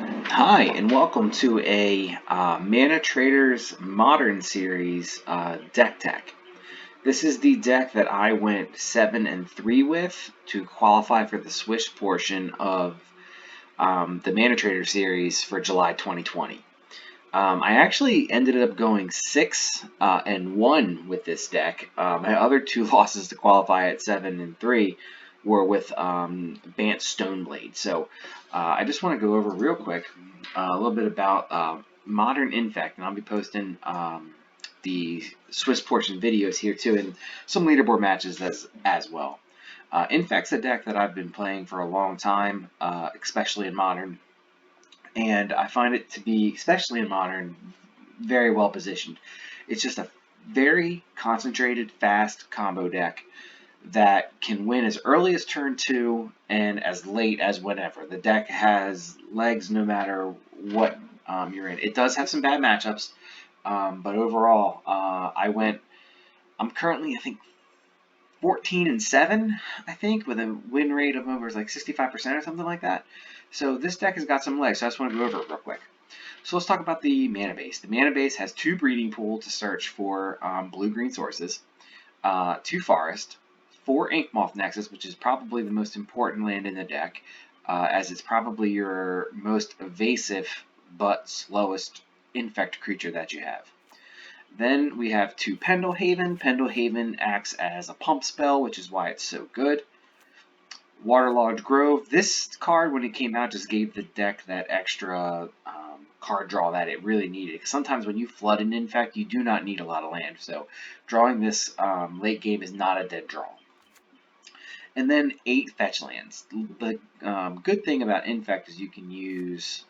Hi, and welcome to a ManaTraders Modern Series deck tech. This is the deck that I went 7-3 with to qualify for the Swish portion of the ManaTrader series for July 2020. I actually ended up going 6-1 with this deck. My other two losses to qualify at 7-3 were with Bant Stoneblade. So I just want to go over real quick a little bit about Modern Infect, and I'll be posting the Swiss portion videos here too, and some leaderboard matches as well. Infect's a deck that I've been playing for a long time, especially in Modern. And I find it to be, especially in Modern, very well positioned. It's just a very concentrated, fast combo deck that can win as early as turn 2 and as late as whenever. The deck has legs no matter what you're in. It does have some bad matchups, but overall, I'm currently, I think, 14-7, I think, with a win rate of over like 65% or something like that. So this deck has got some legs, so I just want to go over it real quick. So let's talk about the mana base. The mana base has 2 breeding pool to search for blue-green sources, 2 forest, 4 Inkmoth Nexus, which is probably the most important land in the deck, as it's probably your most evasive but slowest infect creature that you have. Then we have 2 Pendlehaven. Pendlehaven acts as a pump spell, which is why it's so good. Waterlogged Grove. This card, when it came out, just gave the deck that extra card draw that it really needed. Because sometimes when you flood an Infect, you do not need a lot of land. So drawing this late game is not a dead draw. And then 8 fetch lands. The good thing about Infect is you can use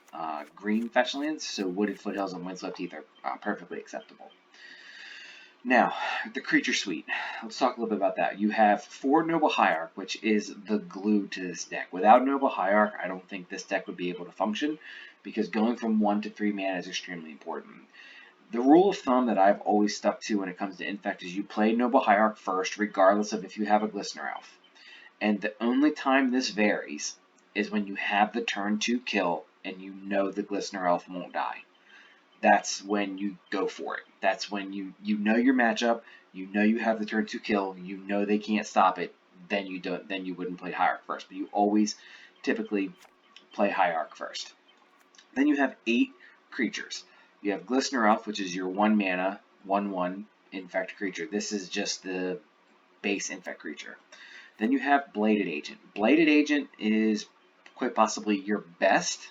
green fetch lands. So Wooded Foothills and Windswept Heath are perfectly acceptable. Now, the creature suite. Let's talk a little bit about that. You have 4 Noble Hierarch, which is the glue to this deck. Without Noble Hierarch, I don't think this deck would be able to function, because going from 1 to 3 mana is extremely important. The rule of thumb that I've always stuck to when it comes to Infect is you play Noble Hierarch first, regardless of if you have a Glistener Elf. And the only time this varies is when you have the turn 2 kill and you know the Glistener Elf won't die. That's when you go for it. That's when you know your matchup, you know you have the turn 2 kill, you know they can't stop it, then you wouldn't play Hierarch first. But you always typically play Hierarch first. Then you have 8 creatures. You have Glistener Elf, which is your 1 mana, 1/1 infect creature. This is just the base infect creature. Then you have Bladed Agent. Bladed Agent is quite possibly your best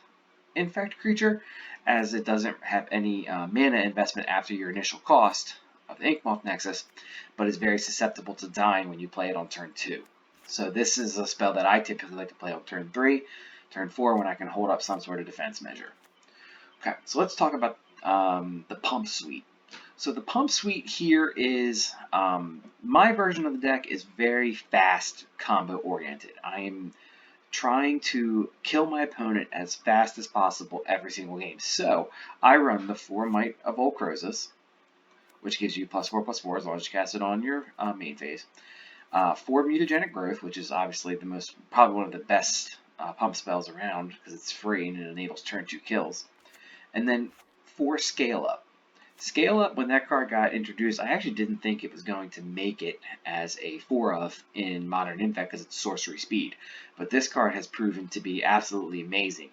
infect creature, as it doesn't have any mana investment after your initial cost of the Inkmoth Nexus, but is very susceptible to dying when you play it on turn 2. So this is a spell that I typically like to play on turn 3, turn 4 when I can hold up some sort of defense measure. Okay, so let's talk about the Pump Suite. So the Pump Suite here is, my version of the deck is very fast combo oriented. I am trying to kill my opponent as fast as possible every single game. So I run the 4 Might of Old Crozus, which gives you +4/+4 as long as you cast it on your main phase. 4 Mutagenic Growth, which is obviously probably one of the best pump spells around because it's free and it enables turn 2 kills. And then 4 Scale Up. Scale Up, when that card got introduced, I actually didn't think it was going to make it as a 4-of in Modern Infect because it's sorcery speed. But this card has proven to be absolutely amazing.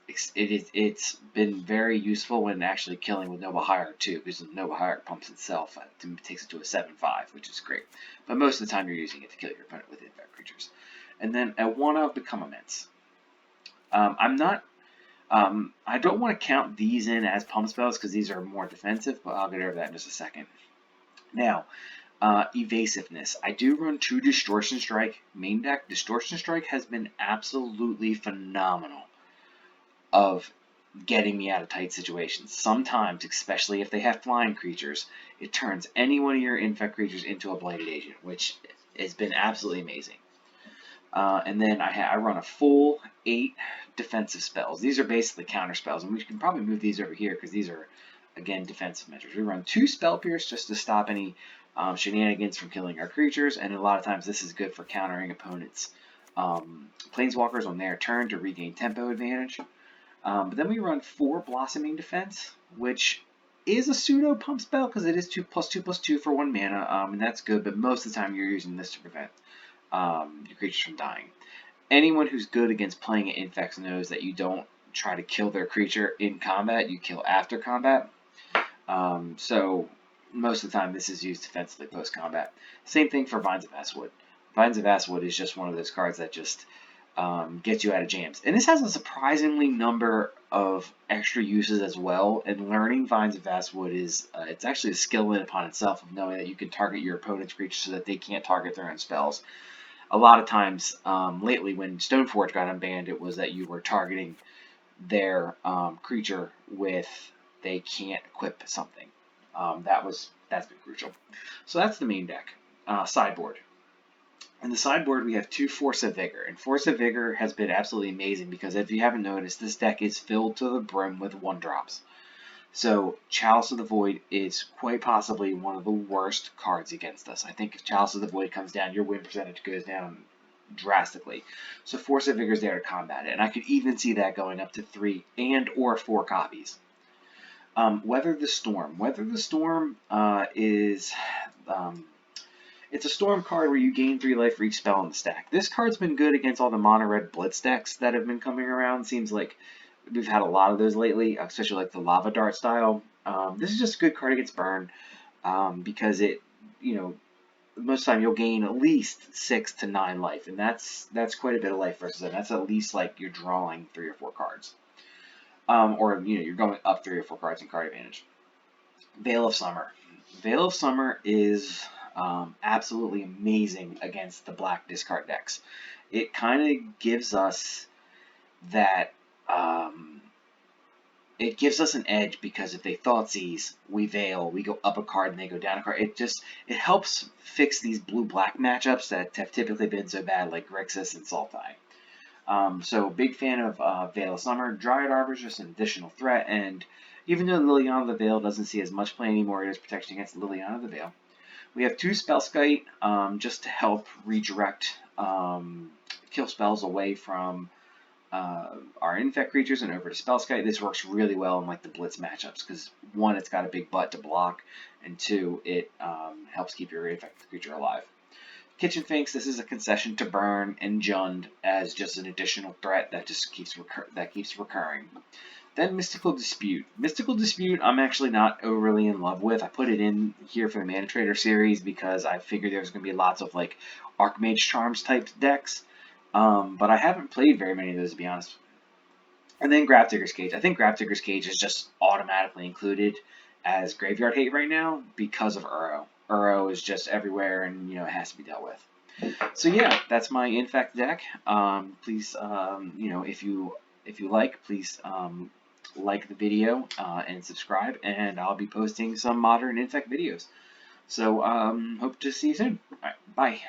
It's been very useful when actually killing with Noble Hierarch too, because the Noble Hierarch pumps itself, takes it to a 7/5, which is great. But most of the time you're using it to kill your opponent with infect creatures. And then a 1-of Become Immense. I don't want to count these in as pump spells because these are more defensive, but I'll get over that in just a second. Now, evasiveness. I do run 2 Distortion Strike main deck. Distortion Strike has been absolutely phenomenal of getting me out of tight situations. Sometimes, especially if they have flying creatures, it turns any one of your infect creatures into a Bladed Agent, which has been absolutely amazing. And then I run a full 8 defensive spells. These are basically counter spells, and we can probably move these over here because these are, again, defensive measures. We run 2 Spell Pierce just to stop any shenanigans from killing our creatures, and a lot of times this is good for countering opponents' planeswalkers on their turn to regain tempo advantage. But then we run 4 Blossoming Defense, which is a pseudo pump spell because it is 2+2/+2 for 1 mana, and that's good. But most of the time, you're using this to prevent your creatures from dying. Anyone who's good against playing at Infect knows that you don't try to kill their creature in combat; you kill after combat. So most of the time, this is used defensively post-combat. Same thing for Vines of Vastwood. Vines of Vastwood is just one of those cards that just gets you out of jams. And this has a surprisingly number of extra uses as well. And learning Vines of Vastwood is it's actually a skill in upon itself of knowing that you can target your opponent's creatures so that they can't target their own spells. A lot of times lately, when Stoneforge got unbanned, it was that you were targeting their creature with they can't equip something. That's been crucial. So that's the main deck. Sideboard. In the sideboard, we have 2 Force of Vigor, and Force of Vigor has been absolutely amazing because if you haven't noticed, this deck is filled to the brim with 1-drops. So Chalice of the Void is quite possibly one of the worst cards against us. I think if Chalice of the Void comes down, your win percentage goes down drastically. So Force of Vigor is there to combat it, and I could even see that going up to 3 and or 4 copies. Weather the Storm. Weather the Storm is... it's a Storm card where you gain 3 life for each spell in the stack. This card's been good against all the mono-red Blitz decks that have been coming around. Seems like we've had a lot of those lately, especially like the Lava Dart style. This is just a good card against burn because it, most of the time you'll gain at least 6 to 9 life, and that's quite a bit of life versus them. That's at least like you're drawing 3 or 4 cards, or you're going up 3 or 4 cards in card advantage. Veil of Summer. Veil of Summer is absolutely amazing against the black discard decks. It kind of gives us that. It gives us an edge because if they Thoughtseize, we Veil, we go up a card and they go down a card. It helps fix these blue-black matchups that have typically been so bad, like Grixis and Sultai. So big fan of Veil of Summer. Dryad Arbor is just an additional threat, and even though Liliana of the Veil doesn't see as much play anymore, it is protection against Liliana of the Veil. We have 2 Spellskite just to help redirect kill spells away from our Infect creatures and over to Spellskite. This works really well in like the Blitz matchups because 1, it's got a big butt to block, and 2, it helps keep your Infect creature alive. Kitchen Finks, this is a concession to Burn and Jund as just an additional threat that just keeps recurring. Then Mystical Dispute. Mystical Dispute, I'm actually not overly in love with. I put it in here for the ManaTraders series because I figured there's going to be lots of like Archmage Charms type decks. But I haven't played very many of those, to be honest. And then Grafdigger's Cage. I think Grafdigger's Cage is just automatically included as Graveyard Hate right now because of Uro. Uro is just everywhere, and it has to be dealt with. So yeah, that's my Infect deck. Please, if you like, please like the video and subscribe, and I'll be posting some modern Infect videos. So hope to see you soon. All right, bye.